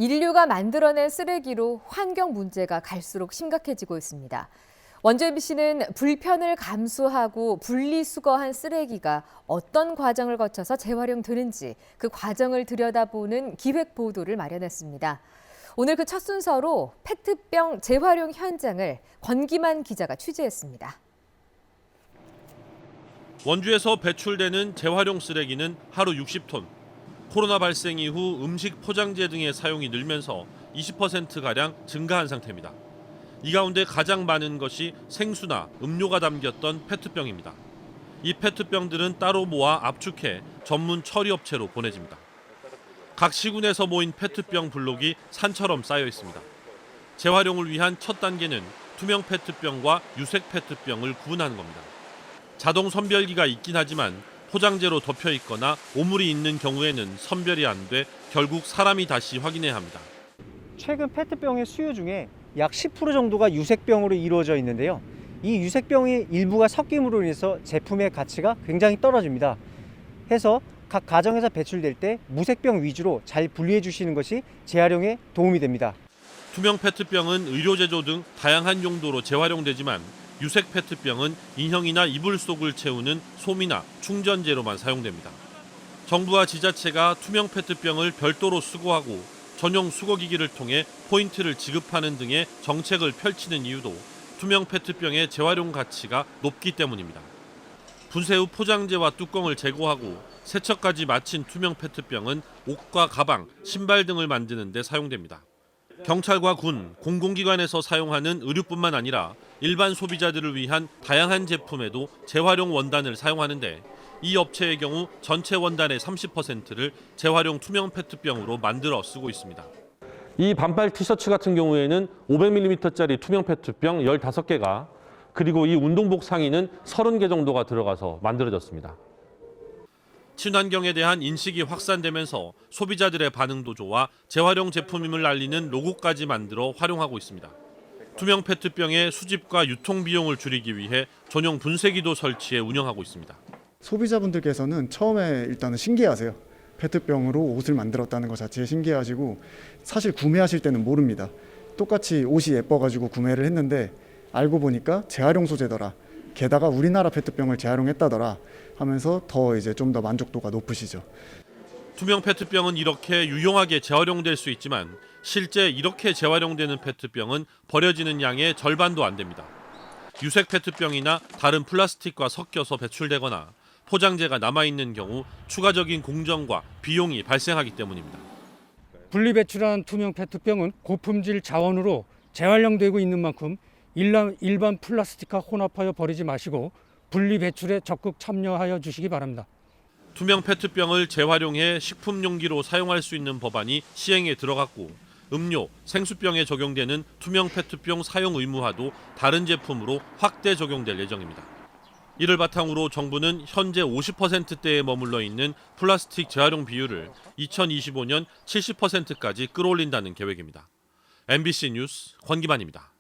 인류가 만들어낸 쓰레기로 환경 문제가 갈수록 심각해지고 있습니다. 원주 MBC는 불편을 감수하고 분리수거한 쓰레기가 어떤 과정을 거쳐서 재활용되는지 그 과정을 들여다보는 기획 보도를 마련했습니다. 오늘 그 첫 순서로 페트병 재활용 현장을 권기만 기자가 취재했습니다. 원주에서 배출되는 재활용 쓰레기는 하루 60톤. 코로나 발생 이후 음식 포장재 등의 사용이 늘면서 20%가량 증가한 상태입니다. 이 가운데 가장 많은 것이 생수나 음료가 담겼던 페트병입니다. 이 페트병들은 따로 모아 압축해 전문 처리업체로 보내집니다. 각 시군에서 모인 페트병 블록이 산처럼 쌓여 있습니다. 재활용을 위한 첫 단계는 투명 페트병과 유색 페트병을 구분하는 겁니다. 자동 선별기가 있긴 하지만 포장재로 덮여 있거나 오물이 있는 경우에는 선별이 안 돼 결국 사람이 다시 확인해야 합니다. 최근 페트병의 수요 중에 약 10% 정도가 유색병으로 이루어져 있는데요. 이 유색병의 일부가 섞임으로 인해서 제품의 가치가 굉장히 떨어집니다. 해서 각 가정에서 배출될 때 무색병 위주로 잘 분리해 주시는 것이 재활용에 도움이 됩니다. 투명 페트병은 의료 제조 등 다양한 용도로 재활용되지만 유색 페트병은 인형이나 이불 속을 채우는 솜이나 충전재로만 사용됩니다. 정부와 지자체가 투명 페트병을 별도로 수거하고 전용 수거기기를 통해 포인트를 지급하는 등의 정책을 펼치는 이유도 투명 페트병의 재활용 가치가 높기 때문입니다. 분쇄 후 포장재와 뚜껑을 제거하고 세척까지 마친 투명 페트병은 옷과 가방, 신발 등을 만드는 데 사용됩니다. 경찰과 군, 공공기관에서 사용하는 의류뿐만 아니라 일반 소비자들을 위한 다양한 제품에도 재활용 원단을 사용하는데 이 업체의 경우 전체 원단의 30%를 재활용 투명 페트병으로 만들어 쓰고 있습니다. 이 반팔 티셔츠 같은 경우에는 500mm짜리 투명 페트병 15개가 그리고 이 운동복 상의는 30개 정도가 들어가서 만들어졌습니다. 친환경에 대한 인식이 확산되면서 소비자들의 반응도 좋아 재활용 제품임을 알리는 로고까지 만들어 활용하고 있습니다. 투명 페트병의 수집과 유통 비용을 줄이기 위해 전용 분쇄기도 설치해 운영하고 있습니다. 소비자분들께서는 처음에 일단은 신기해하세요. 페트병으로 옷을 만들었다는 것 자체에 신기해하시고 사실 구매하실 때는 모릅니다. 똑같이 옷이 예뻐가지고 구매를 했는데 알고 보니까 재활용 소재더라. 게다가 우리나라 페트병을 재활용했다더라 하면서 더 이제 좀 더 만족도가 높으시죠. 투명 페트병은 이렇게 유용하게 재활용될 수 있지만 실제 이렇게 재활용되는 페트병은 버려지는 양의 절반도 안 됩니다. 유색 페트병이나 다른 플라스틱과 섞여서 배출되거나 포장재가 남아있는 경우 추가적인 공정과 비용이 발생하기 때문입니다. 분리배출한 투명 페트병은 고품질 자원으로 재활용되고 있는 만큼 일반 플라스틱과 혼합하여 버리지 마시고 분리배출에 적극 참여하여 주시기 바랍니다. 투명 페트병을 재활용해 식품 용기로 사용할 수 있는 법안이 시행에 들어갔고 음료, 생수병에 적용되는 투명 페트병 사용 의무화도 다른 제품으로 확대 적용될 예정입니다. 이를 바탕으로 정부는 현재 50%대에 머물러 있는 플라스틱 재활용 비율을 2025년 70%까지 끌어올린다는 계획입니다. MBC 뉴스 권기만입니다.